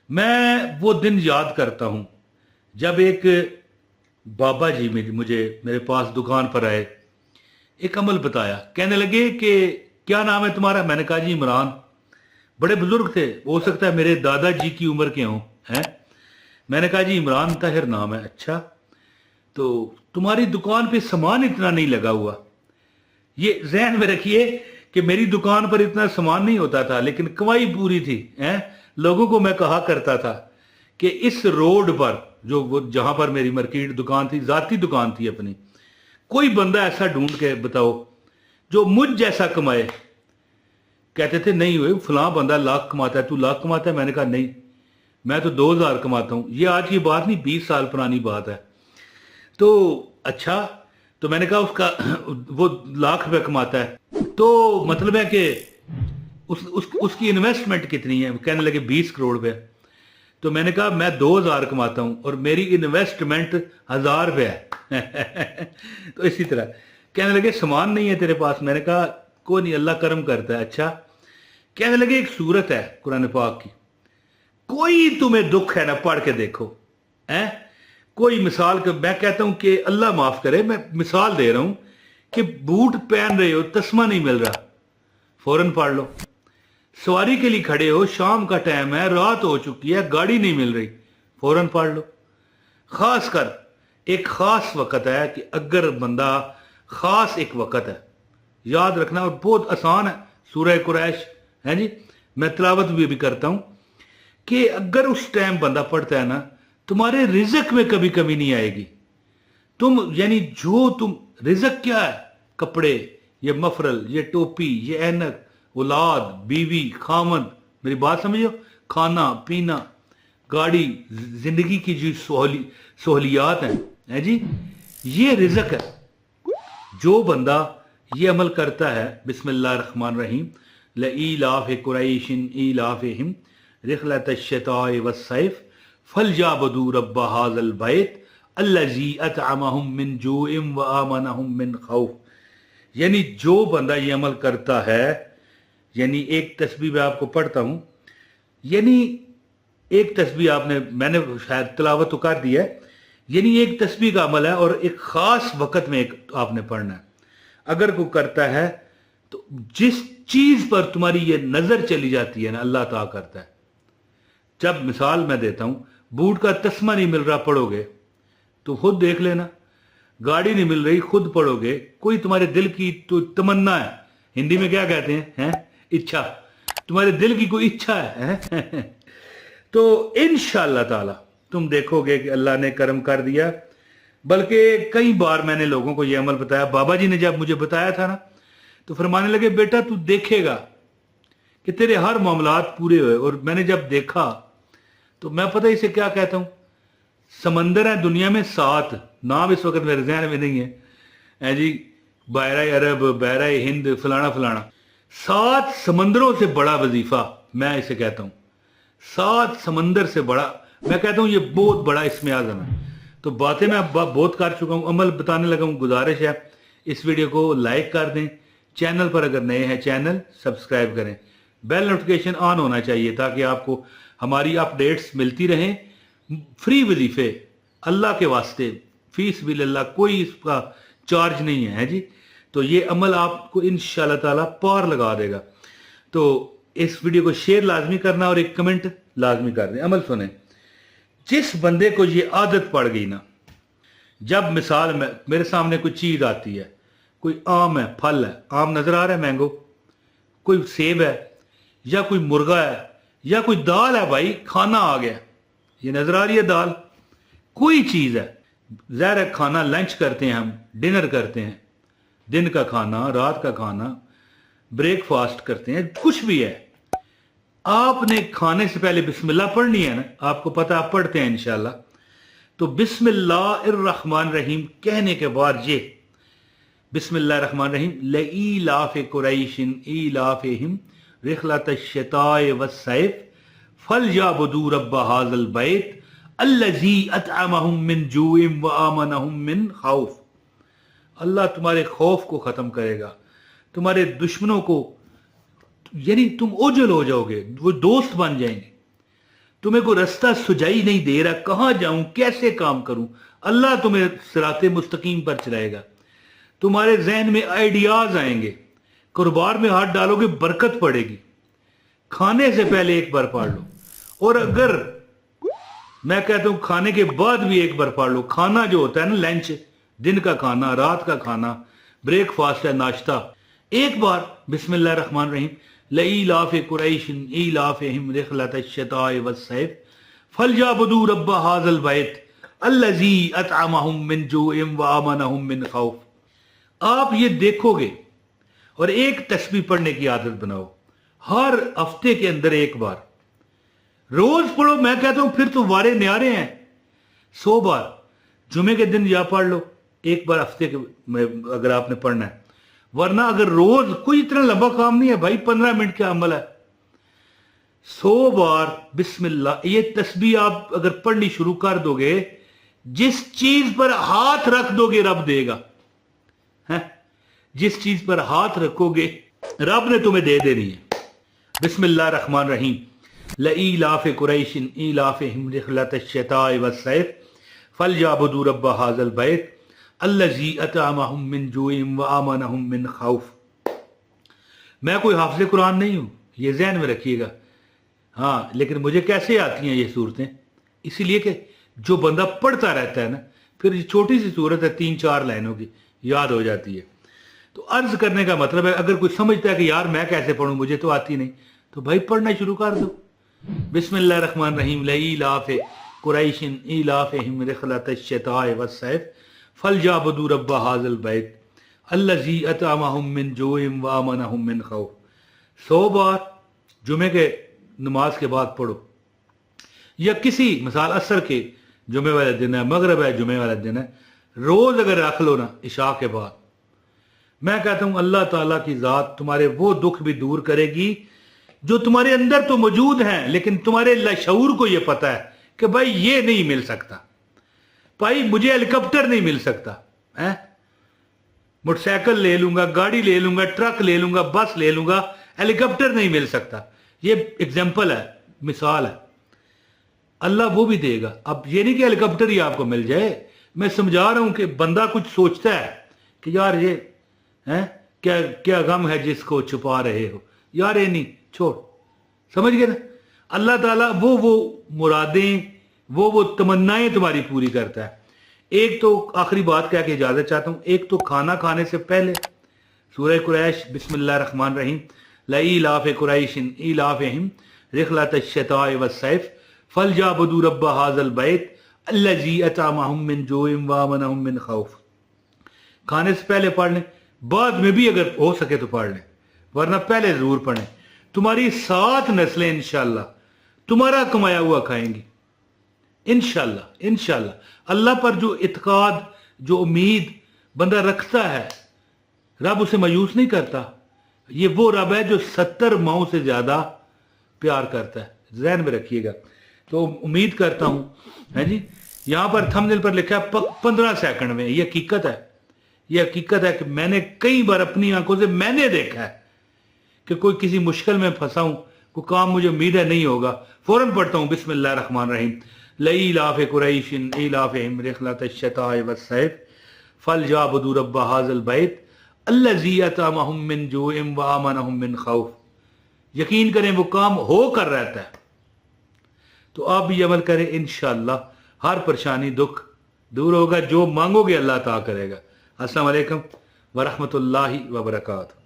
मैं वो दिन याद करता हूं जब एक बाबा जी मुझे मेरे पास दुकान पर आए, एक अमल बताया, कहने लगे कि क्या नाम है तुम्हारा? मैंने कहा जी इमरान। बड़े बुजुर्ग थे, हो सकता है मेरे दादाजी की उम्र के हों। हैं? मैंने कहा जी इमरान ताहिर नाम है। अच्छा, तो तुम्हारी दुकान पे सामान इतना नहीं लगा हुआ? ये जहन में रखिए कि मेरी दुकान पर इतना सामान नहीं होता था, लेकिन कमाई पूरी थी। हैं? लोगों को मैं कहा करता था कि इस रोड पर जो वो जहां पर मेरी मार्केट दुकान थी, जाती दुकान थी अपनी, कोई बंदा ऐसा ढूंढ के बताओ जो मुझ जैसा कमाए। कहते थे नहीं हुए फलां बंदा लाख कमाता है, तू लाख कमाता है? मैंने कहा नहीं, मैं तो 2000 कमाता हूं। ये आज की बात नहीं, 20 साल पुरानी बात है। तो अच्छा, तो मैंने कहा उसका वो लाख रुपए कमाता है, तो मतलब है कि उसकी इन्वेस्टमेंट कितनी है? कहने लगे 20 करोड़ रुपए। तो मैंने कहा मैं 2000 कमाता हूं और मेरी इन्वेस्टमेंट 1000 रुपये है। तो इसी तरह कहने लगे सामान नहीं है तेरे पास? मैंने कहा कोई नहीं, अल्लाह करम करता है। अच्छा, कहने लगे एक सूरत है कुरान पाक की, कोई तुम्हें दुख है ना पढ़ के देखो। है कोई मिसाल के, मैं कहता हूं कि अल्लाह माफ करे, मैं मिसाल दे रहा हूं कि बूट पहन रहे हो, तस्मा नहीं मिल रहा, फौरन पढ़ लो। सवारी के लिए खड़े हो, शाम का टाइम है, रात हो चुकी है, गाड़ी नहीं मिल रही, फौरन पढ़ लो। खास कर एक खास वक्त है कि अगर बंदा, खास एक वक्त है, याद रखना, और बहुत आसान है, सूरह कुरैश है जी, मैं तिलावत भी करता हूं कि अगर उस टाइम बंदा पढ़ता है ना, तुम्हारे रिज़्क में कभी कमी नहीं आएगी। तुम यानी जो तुम रिज़्क क्या है? कपड़े, ये मफरल, ये टोपी, ये ऐनक, औलाद, बीवी, खामद, मेरी बात समझो, खाना पीना, गाड़ी, जिंदगी की जो सहूलियात हैं, है जी, ये रिज़्क है। जो बंदा ये अमल करता है, बिस्मिल्लाहिर्रहमानिर्रहीम, लईलाफ़ कुरैशिन ईलाफ़िहिम रिहलतश्शिताइ वस्सैफ फलयाबुदू रब्ब हाज़ल बैत अल्लज़ी अतअमहुम मिन जूइन व आमनहुम मिन खौफ। यानी जो बंदा ये अमल करता है, यानी एक तस्बीह मैं आपको पढ़ता हूं, यानी एक तस्बीह मैंने शायद तिलावत तो कर दी है, यानी एक तस्बीह का अमल है और एक खास वक्त में एक आपने पढ़ना है। अगर कोई करता है तो जिस चीज पर तुम्हारी ये नजर चली जाती है ना, अल्लाह ता करता है। जब मिसाल मैं देता हूं, बूट का तस्मा नहीं मिल रहा, पढ़ोगे तो खुद देख लेना, गाड़ी नहीं मिल रही, खुद पढ़ोगे, कोई तुम्हारे दिल की तो तमन्ना है, हिंदी में क्या कहते हैं, इच्छा, तुम्हारे दिल की कोई इच्छा है, तो इंशाअल्लाह ताला तुम देखोगे कि अल्लाह ने करम कर दिया। बल्कि कई बार मैंने लोगों को यह अमल बताया, बाबा जी ने जब मुझे बताया था ना, तो फरमाने लगे बेटा तू देखेगा कि तेरे हर मामलात पूरे हुए। और मैंने जब देखा तो मैं पता इसे क्या कहता हूं, समंदर है दुनिया में 7, नाम इस वक्त मेरे जहन में नहीं है जी, बहरा अरब, बहरा हिंद, फलाना फलाना, 7 समंदरों से बड़ा वजीफा मैं इसे कहता हूं। 7 समंदर से बड़ा, मैं कहता हूं ये बहुत बड़ा इसमें आजम है। तो बातें मैं बहुत कर चुका हूं, अमल बताने लगा हूं। गुजारिश है इस वीडियो को लाइक कर दें, चैनल पर अगर नए हैं चैनल सब्सक्राइब करें, बेल नोटिफिकेशन ऑन होना चाहिए ताकि आपको हमारी अपडेट्स मिलती रहें। फ्री वजीफे अल्लाह के वास्ते, फीस भी अल्लाह, कोई इसका चार्ज नहीं है जी। तो ये अमल आपको इंशाअल्लाह ताला पार लगा देगा। तो इस वीडियो को शेयर लाजमी करना और एक कमेंट लाजमी कर दें। अमल सुने, जिस बंदे को ये आदत पड़ गई ना, जब मिसाल में मेरे सामने कोई चीज आती है, कोई आम है, फल है, आम नजर आ रहा है मैंगो, कोई सेब है, या कोई मुर्गा है, या कोई दाल है, भाई खाना आ गया, ये नजर आ रही है दाल, कोई चीज है, ज़ाहिर है खाना लंच करते हैं हम, डिनर करते हैं, दिन का खाना, रात का खाना, ब्रेकफास्ट करते हैं, कुछ भी है, आपने खाने से पहले बिस्मिल्लाह पढ़नी है ना, आपको पता आप पढ़ते हैं इंशाल्लाह। तो बिस्मिल्लाहिर्रहमानिर्रहीम कहने के बाद ये बिस्मिल्लाहिर्रहमानिर्रहीम, लईलाफ़ कुरैशिन ईलाफ़िहिम रिहलतश्शिताइ वस्सैफ फलयाबुदू रब्ब हाज़ल बैत अल्लज़ी अतअमहुम मिन जूइन व आमनहुम मिन खौफ। अल्लाह तुम्हारे खौफ को खत्म करेगा, तुम्हारे दुश्मनों को, यानी तुम ओझल हो जाओगे, वो दोस्त बन जाएंगे। तुम्हें कोई रास्ता सुझाई नहीं दे रहा, कहां जाऊं, कैसे काम करूं, अल्लाह तुम्हें सिराते मुस्तकीम पर चलाएगा। तुम्हारे जहन में आइडियाज आएंगे, कारोबार में हाथ डालोगे बरकत पड़ेगी। खाने से पहले एक बार पढ़ लो, और अगर मैं कहता हूं खाने के बाद भी एक बार पढ़ लो। खाना जो होता है ना, लंच, दिन का खाना, रात का खाना, ब्रेकफास्ट है, नाश्ता, एक बार बिस्मिल्लाह रहमान रहीम लईलाफ कुरैशिन ईलाफिहिम रिहलतश शिताए वस्सैफ फलयअबुदू रब्ब हाज़ल बैत अल्लज़ी अतअमहुम मिन जूइन व आमनहुम मिन खौफ। आप ये देखोगे और एक तस्बीह पढ़ने की आदत बनाओ, हर हफ्ते के अंदर एक बार, रोज पढ़ो। मैं कहता हूं फिर तो वारे न्यारे हैं। 100 बार जुमे के दिन या पढ़ लो, एक बार हफ्ते के में अगर आपने पढ़ना है, वरना अगर रोज, कोई इतना लंबा काम नहीं है भाई, 15 मिनट का अमल है। 100 बार बिस्मिल्लाह, ये तस्बीह आप अगर पढ़नी शुरू कर दोगे, जिस चीज पर हाथ रख दोगे रब देगा है। जिस चीज पर हाथ रखोगे रब ने तुम्हें दे देनी है। बिस्मिल्लाह रहमान रहीम लईलाफ कुरैशिन ईलाफिहिम रिहलतश शिताए वस्सैफ फलयअबुदू रब्ब हाज़ल बैत अल्लज़ी अतअमहुम मिन जूइन व आमनहुम मिन खौफ। मैं कोई हाफिज़ कुरान नहीं हूं, ये ज़हन में रखिएगा। हाँ, लेकिन मुझे कैसे आती हैं ये सूरतें, इसीलिए कि जो बंदा पढ़ता रहता है ना, फिर ये छोटी सी सूरत है 3-4 लाइनों की, याद हो जाती है। तो अर्ज करने का मतलब है, अगर कोई समझता है कि यार मैं कैसे पढ़ूं, मुझे तो आती नहीं, तो भाई पढ़ना शुरू कर दो। बिस्मिल्लाह रहमान रहीम लईलाफ कुरैशिन ईलाफिहिम रिहलतश शिताए वस्सैफ फलयअबुदू रब्ब हाज़ल बैत अल्लज़ी अतअमहुम मिन जूइन व आमनहुम मिन खौफ। 100 बार जुमे के नमाज के बाद पढ़ो, या किसी मिसाल असर के जुमे वाले दिन है, मगरब है, जुमे वाला दिन है, रोज अगर रख लो ना इशा के बाद, मैं कहता हूं अल्लाह ताला की जात तुम्हारे वो दुख भी दूर करेगी जो तुम्हारे अंदर तो मौजूद हैं, लेकिन तुम्हारे लाशऊर को यह पता है कि भाई ये नहीं मिल सकता, भाई मुझे हेलीकॉप्टर नहीं मिल सकता है, मोटरसाइकिल ले लूंगा, गाड़ी ले लूंगा, ट्रक ले लूंगा, बस ले लूंगा, हेलीकॉप्टर नहीं मिल सकता। ये एग्जाम्पल है, मिसाल है। अल्लाह वो भी देगा। अब ये नहीं कि हेलीकॉप्टर ही आपको मिल जाए, मैं समझा रहा हूं कि बंदा कुछ सोचता है कि यार ये है क्या क्या गम है जिसको छुपा रहे हो, यार ये नहीं, छोड़, समझ गए ना। अल्लाह ताला वो मुरादें, वो तमन्नाएं तुम्हारी पूरी करता है। एक तो आखिरी बात कह के इजाजत चाहता हूं, एक तो खाना खाने से पहले सूरह कुरैश बिस्मिल्लाह रहमान रहीम लईलाफ कुरैशिन ईलाफिहिम रिहलतश शिताए वस्सैफ फलयअबुदू रब्ब हाज़ल बैत अल्लज़ी अतअमहुम मिन जूइन व आमनहुम मिन खौफ। खाने से पहले पढ़ लें, बाद में भी अगर हो सके तो पढ़ लें, वरना पहले जरूर पढ़ें। तुम्हारी 7 नस्लें इंशाअल्लाह तुम्हारा कमाया हुआ खाएंगी, इंशाअल्लाह। इंशाअल्लाह अल्लाह पर जो इत्काद, जो उम्मीद बंदा रखता है, रब उसे मायूस नहीं करता। ये वो रब है जो 70 माओं से ज्यादा प्यार करता है, ज़हन में रखिएगा। तो उम्मीद करता हूं, है जी, यहां पर थंबनेल पर लिखा है 15 सेकंड में, ये हकीकत है। ये हकीकत है कि मैंने कई बार अपनी आंखों से मैंने देखा है कि कोई किसी मुश्किल में फंसा हूं, कोई काम मुझे उम्मीद है नहीं होगा, फौरन पढ़ता हूं बिस्मिल्लाह रहमान रहीम लईलाफ कुरैशिन ईलाफिहिम रिहलतश शिताए वस्सैफ फलयअबुदू रब्ब हाज़ल बैत अल्लज़ी अतअमहुम मिन जूइन व आमनहुम मिन खौफ। यकीन करें वो काम हो कर रहता है। तो आप भी अमल करें, इंशाअल्लाह हर परेशानी दुख दूर होगा, जो मांगोगे अल्लाह ताला करेगा। अस्सलाम वालेकुम व रहमतुल्लाहि व बरकातहू।